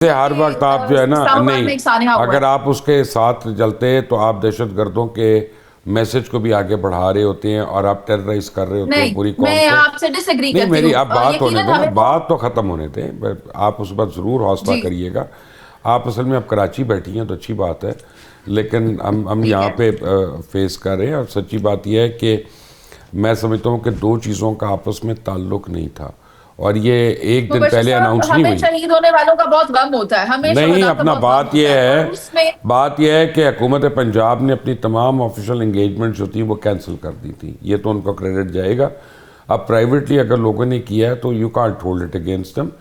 से हर वक्त आप जो है ना, नहीं, अगर आप उसके साथ चलते तो आप दहशतगर्दों के मैसेज को भी आगे बढ़ा रहे होते हैं और आप टेरराइज कर रहे होते हैं पूरी कौम को। मैं आपसे डिसएग्री नहीं, करती मेरी हूँ। आप बात होने दो ना, हमें बात तो ख़त्म होने दें, आप उस पर ज़रूर हौसला जी करिएगा। आप असल में अब कराची बैठी हैं तो अच्छी बात है, लेकिन हम ठीक यहाँ है। पे फेस कर रहे हैं। और सच्ची बात यह है कि मैं समझता हूँ कि दो चीज़ों का आपस में ताल्लुक नहीं था, और ये एक दिन मुबशीर पहले साहब, अनाउंस नहीं हमें हुई। शहीद होने वालों का बहुत गम होता है, हमें नहीं, शहदा का अपना बहुत गम बात होता यह है, और है, उसमें बात यह है कि हुकूमत पंजाब ने अपनी तमाम ऑफिशियल इंगेजमेंट जो थी वो कैंसिल कर दी थी। ये तो उनको क्रेडिट जाएगा। अब प्राइवेटली अगर लोगों ने किया है तो you can't hold it against them.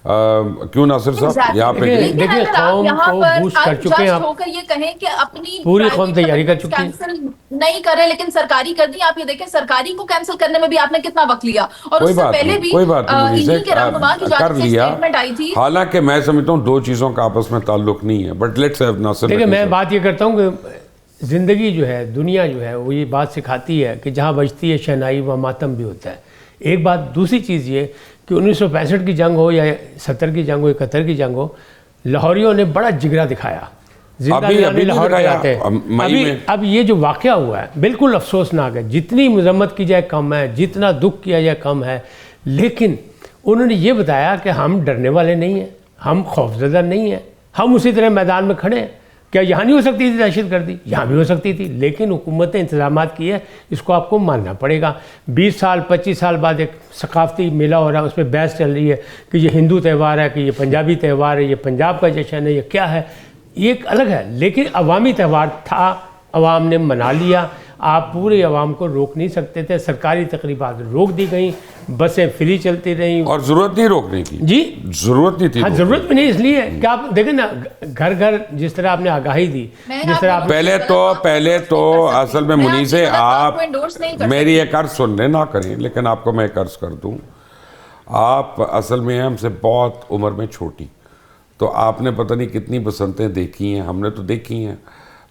क्यों नासिर साहब यहाँ पे लेकिन कहीं देखिए अगर आप कौम यहाँ को पर बूस्ट कर चुके हैं अनजस्ट आप। होकर ये कहें कि अपनी पूरी कौम प्राइवेट तैयारी कर कमिटमेंट्स चुकी है। कैंसिल नहीं करें लेकिन सरकारी कर दी, आप ये देखें सरकारी को कैंसिल करने में भी आपने कितना वक्त लिया, और कोई उससे बात पहले नहीं, भी कोई बात नहीं मुनीस इन्हीं के रहनुमा की कर जानिब से लिया। स्टेटमेंट आई थी। हालांकि मैं समझता हूँ दो चीज़ों का आपस में ताल्लुक नहीं है, बट लेट्स हैव नासिर। देखिए मैं बात ये करता हूँ कि ज़िंदगी जो है, दुनिया जो है, वो ये बात सिखाती है कि जहाँ बजती है शहनाई वहाँ मातम भी होता है। एक बात। दूसरी चीज़ ये कि 1965 की जंग हो या 70 की जंग हो, 71 की जंग हो, लाहौरियों ने बड़ा जिगरा दिखाया। अभी लाहौर के आते हैं मई में। अब ये जो वाक़या हुआ है बिल्कुल अफसोसनाक है। जितनी मजम्मत की जाए कम है, जितना दुख किया जाए कम है। लेकिन उन्होंने ये बताया कि हम डरने वाले नहीं हैं, हम खौफजदा नहीं हैं, हम उसी तरह मैदान में खड़े हैं। क्या यहाँ नहीं हो सकती थी दहशत गर्दी? यहाँ भी हो सकती थी, लेकिन हुकूमत ने इंतजाम किए, इसको आपको मानना पड़ेगा। 20 साल 25 साल बाद एक सकाफती मेला हो रहा है, उस पर बहस चल रही है कि ये हिंदू त्यौहार है, कि ये पंजाबी त्यौहार है, ये पंजाब का जश्न है, ये क्या है, ये एक अलग है। लेकिन अवामी त्यौहार था, अवाम ने मना लिया। आप पूरे अवाम को रोक नहीं सकते थे। सरकारी तकरीबात रोक दी गई, बसें फ्री चलती रहीं, और ज़रूरत नहीं रोकने की। जी ज़रूरत नहीं थी। हाँ, ज़रूरत भी नहीं। इसलिए क्या आप देखें ना, घर घर जिस तरह आपने आगाही दी, जिस तरह आप पहले तो असल में मुनीस है, आप मेरी सकती। एक अर्ज सुनने ना करें, लेकिन आपको मैं एक अर्ज कर दूं। आप असल में हमसे बहुत उम्र में छोटी, तो आपने पता नहीं कितनी बसंतें देखी हैं, हमने तो देखी हैं।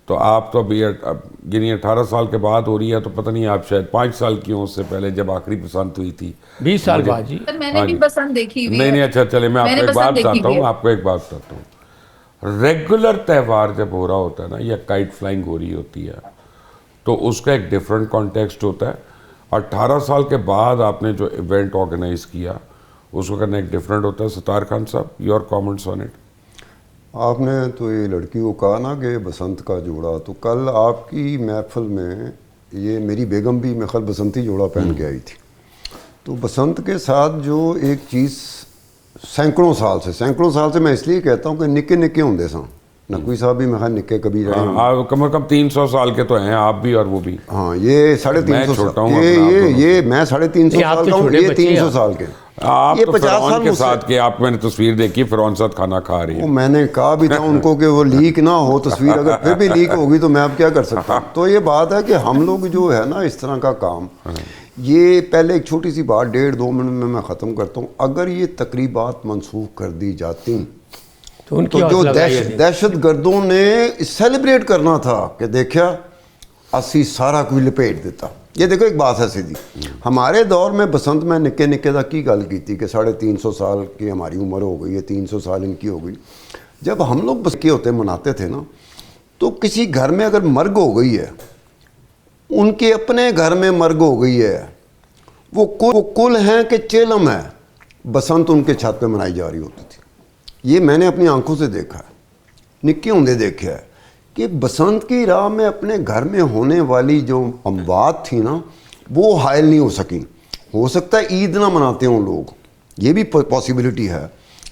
तो आप तो अभी यानी 18 साल के बाद हो रही है, तो पता नहीं आप शायद 5 साल की हो, उससे पहले जब आखिरी बसंत हुई थी 20 साल बाद जी। मैंने भी बसंत देखी हुई नहीं है। अच्छा चले, मैं आपको एक बात बताता हूँ, रेगुलर त्यौहार जब हो रहा होता है ना, या काइट फ्लाइंग हो रही होती है, तो उसका एक डिफरेंट कॉन्टेक्स्ट होता है। 18 साल के बाद आपने जो इवेंट ऑर्गेनाइज किया उसको करना एक डिफरेंट होता है। सत्तार खान साहब, योर कमेंट्स ऑन इट। आपने तो ये लड़की को कहा ना कि बसंत का जोड़ा, तो कल आपकी महफिल में ये मेरी बेगम भी मेरे ख्याल बसंती जोड़ा पहन के आई थी। तो बसंत के साथ जो एक चीज़ सैकड़ों साल से मैं इसलिए कहता हूँ कि निक्के निक्के होंगे सा नकवी साहब भी मैं निक्के कभी रहे हैं, कम से कम 300 साल के तो हैं आप भी और वो भी। हाँ, ये 350 छोटा साल, हूँ, ये मैं 350 साल का हूँ, ये 300 साल के। आप ये तो 50 फिरौन साल के साथ के, आप मैंने तस्वीर देखी, फिरौन साथ खाना खा रही है। वो मैंने कहा भी था उनको कि वो लीक ना हो तस्वीर, अगर फिर भी लीक होगी तो मैं अब क्या कर सकता हूँ। तो ये बात है कि हम लोग जो है ना इस तरह का काम, ये पहले एक छोटी सी बात 1.5-2 मिनट में मैं ख़त्म करता हूँ। अगर ये तकरीबात मनसूख कर दी जाती तो जो दहशत गर्दों ने सेलिब्रेट करना था कि देखा असी सारा कुछ लपेट देता। ये देखो एक बात है सीधी, हमारे दौर में बसंत में निक्के निक्के तक की गल की थी कि 350 साल की हमारी उम्र हो गई है, 300 साल इनकी हो गई। जब हम लोग बस के होते मनाते थे ना, तो किसी घर में अगर मर्ग हो गई है, उनके अपने घर में मर्ग हो गई है, वो कुल हैं कि चेलम है, बसंत उनके छत पे मनाई जा रही होती थी। ये मैंने अपनी आंखों से देखा है, निक्के होंदे देखा है कि बसंत की राह में अपने घर में होने वाली जो अमवात थी ना, वो हायल नहीं हो सकी। हो सकता है ईद ना मनाते हों लोग, ये भी पॉसिबिलिटी है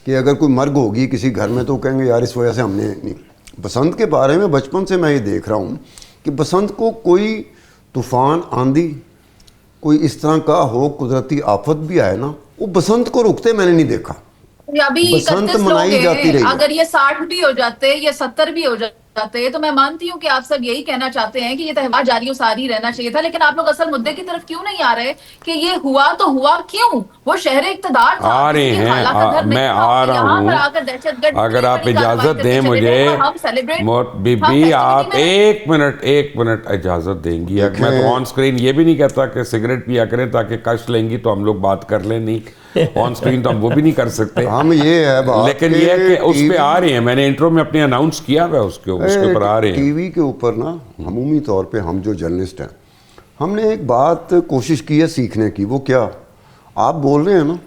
कि अगर कोई मर्ग होगी किसी घर में तो कहेंगे यार इस वजह से हमने नहीं। बसंत के बारे में बचपन से मैं ये देख रहा हूँ कि बसंत को कोई तूफ़ान, आंधी, कोई इस तरह का हो, कुदरती आफत भी आए ना, वो बसंत को रुकते मैंने नहीं देखा। अभी बसंत मनाई जाती रही। अगर ये 60 भी हो जाते या 70 भी हो जाते जाते तो मैं मानती हूँ कि आप सब यही कहना चाहते हैं कि ये त्यौहार जारी सारी रहना चाहिए था, लेकिन आप लोग असल मुद्दे की तरफ क्यों नहीं आ रहे कि ये हुआ तो हुआ क्यों? वो शहर इक़्तिदार था, आ रहे किसी हैं, खाला का घर नहीं मैं था, आ रहा यहाँ पर हूँ। आकर दहशतगर्द अगर आप बड़ी कार्रवाई इजाजत करके दें चले मुझे, गए, हम सेलिब्रेट बीबी आप एक मिनट इजाजत देंगी? मैं तो ऑन स्क्रीन ये भी नहीं कहता कि सिगरेट पिया करें ताकि कष्ट लेंगी तो हम लोग बात कर लें, नहीं ऑन स्क्रीन तो हम वो भी नहीं कर सकते। हम ये है बात, लेकिन ये है कि उस पे आ रहे हैं, मैंने इंट्रो में अपने अनाउंस किया हुआ है, उसके ऊपर आ रहे हैं। टीवी के ऊपर ना अमूमी तौर पे हम जो जर्नलिस्ट हैं, हमने एक बात कोशिश की है सीखने की। वो क्या, आप बोल रहे हैं ना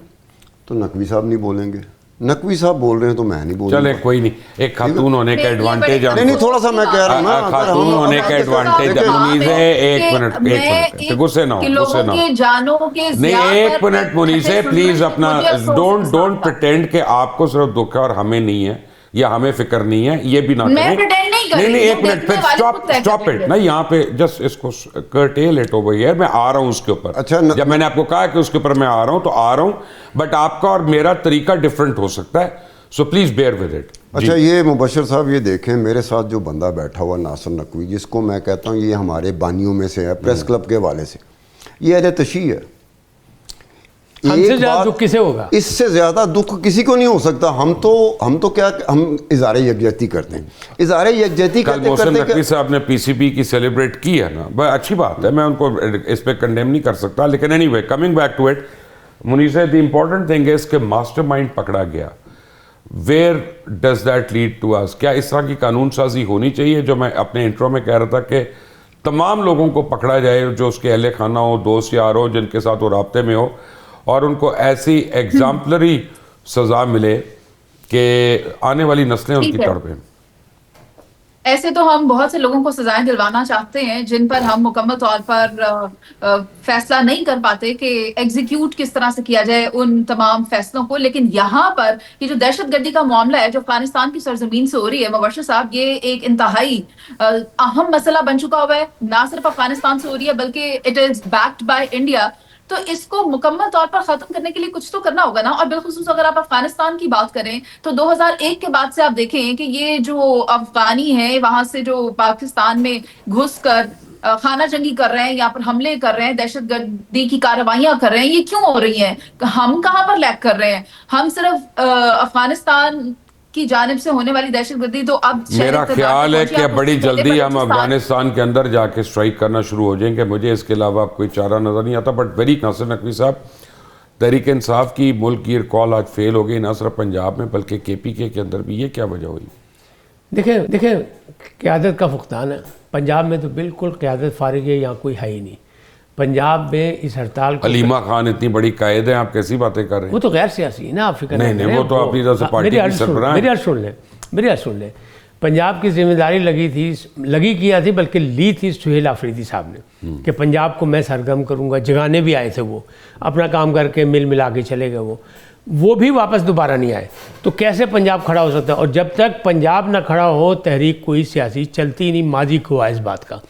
तो नकवी साहब नहीं बोलेंगे, नकवी साहब बोल रहे हैं तो मैं नहीं बोलूंगा। चले कोई नहीं, एक खातून होने का एडवांटेज, नहीं थोड़ा सा मैं कह रहा हूँ ना, खातून होने का एडवांटेज मुनीज है। एक मिनट गुस्से ना हो, गुस्से ना हो। नहीं एक मिनट मुनीज है, प्लीज अपना डोंट प्रिटेंड कि आपको सिर्फ दुख है और हमें नहीं है, या हमें फिक्र नहीं है, ये भी ना करें। नहीं एक मिनट, फिर स्टॉप इट ना, यहाँ पे जस्ट इसको कर्टेल इट ओवर हियर। मैं आ रहा हूँ उसके ऊपर। अच्छा, जब मैंने आपको कहा कि उसके ऊपर मैं आ रहा हूँ तो आ रहा हूँ, बट आपका और मेरा तरीका डिफरेंट हो सकता है, so please bear with it. अच्छा, ये मुबशर साहब ये देखें, मेरे साथ जो बंदा बैठा हुआ नासिर नकवी, जिसको मैं कहता हूँ ये हमारे बानियों में से है, प्रेस क्लब के वाले से, ये अहले तशी है। हमसे ज्यादा दुख किसे होगा? इससे ज्यादा दुख किसी को नहीं हो सकता। हम तो क्या, हम इज़ारे यकजहती करते हैं, इज़ारे यकजहती कल मोहसिन नकवी साहब ने पीसीबी की सेलिब्रेट की है ना, बड़ी अच्छी बात है, मैं उनको इस पे कंडेम नहीं कर सकता, लेकिन anyway coming back to it, मुनीसा द इम्पोर्टेंट थिंग इज कि मास्टरमाइंड पकड़ा गया। Where does that lead to us? क्या इस तरह की कानून साजी होनी चाहिए, जो मैं अपने इंट्रो में कह रहा था कि तमाम लोगों को पकड़ा जाए जो उसके अहले खाना हो, दोस्त यार हो, जिनके साथ वो राब्ते में हो, और उनको ऐसी एग्जाम्पलरी सजा मिले कि आने वाली नस्लें उनकी तड़पें। ऐसे तो हम बहुत से लोगों को सजाएं दिलवाना चाहते हैं जिन पर हम मुकम्मल तौर पर फैसला नहीं कर पाते कि एग्जीक्यूट किस तरह से किया जाए उन तमाम फैसलों को। लेकिन यहाँ पर ये जो दहशतगर्दी का मामला है जो अफगानिस्तान की सरजमीन से हो रही है मुबशर साहब, ये एक इंतहाई अहम मसला बन चुका हुआ है। ना सिर्फ अफगानिस्तान से हो रही है बल्कि it is backed by India. तो इसको मुकम्मल तौर पर खत्म करने के लिए कुछ तो करना होगा ना। और बिलखुसूस अगर आप अफगानिस्तान की बात करें तो 2001 के बाद से आप देखें कि ये जो अफगानी है वहां से जो पाकिस्तान में घुसकर खाना जंगी कर रहे हैं, यहाँ पर हमले कर रहे हैं, दहशतगर्दी की कार्रवाइयां कर रहे हैं, ये क्यों हो रही हैं? हम कहाँ पर लैग कर रहे हैं? हम सिर्फ अफगानिस्तान की जानिब से होने वाली दहशतगर्दी तो अब मेरा ख्याल है कि बड़ी जल्दी हम अफगानिस्तान के अंदर जाके स्ट्राइक करना शुरू हो जाएंगे। मुझे इसके अलावा कोई चारा नजर नहीं आता। बट वेरी नासिर नकवी साहब, तहरीक इंसाफ की मुल्क की कॉल आज फेल हो गई, ना सिर्फ पंजाब में बल्कि KPK के अंदर भी। ये क्या वजह हुई? देखें क़यादत का फुकदान है। पंजाब में तो बिल्कुल क़यादत फारिग है, यहाँ कोई है ही नहीं। पंजाब में इस हड़ताल को अलीमा खान इतनी बड़ी कायद है, आप कैसी बातें कर रहे हैं? वो तो गैर सियासी है ना, आप फिक्र नहीं वो तो अपनी तरफ से पार्टी की सरबराह। मेरी अर्ज सुन लें। पंजाब की जिम्मेदारी लगी किया थी, बल्कि ली थी सुहेल आफरीदी साहब ने कि पंजाब को मैं सरगर्म करूंगा। जगाने भी आए थे, वो अपना काम करके मिल मिला के चले गए। वो भी वापस दोबारा नहीं आए। तो कैसे पंजाब खड़ा हो सकता है? और जब तक पंजाब ना खड़ा हो तहरीक कोई सियासी चलती नहीं। माजी को है इस बात का।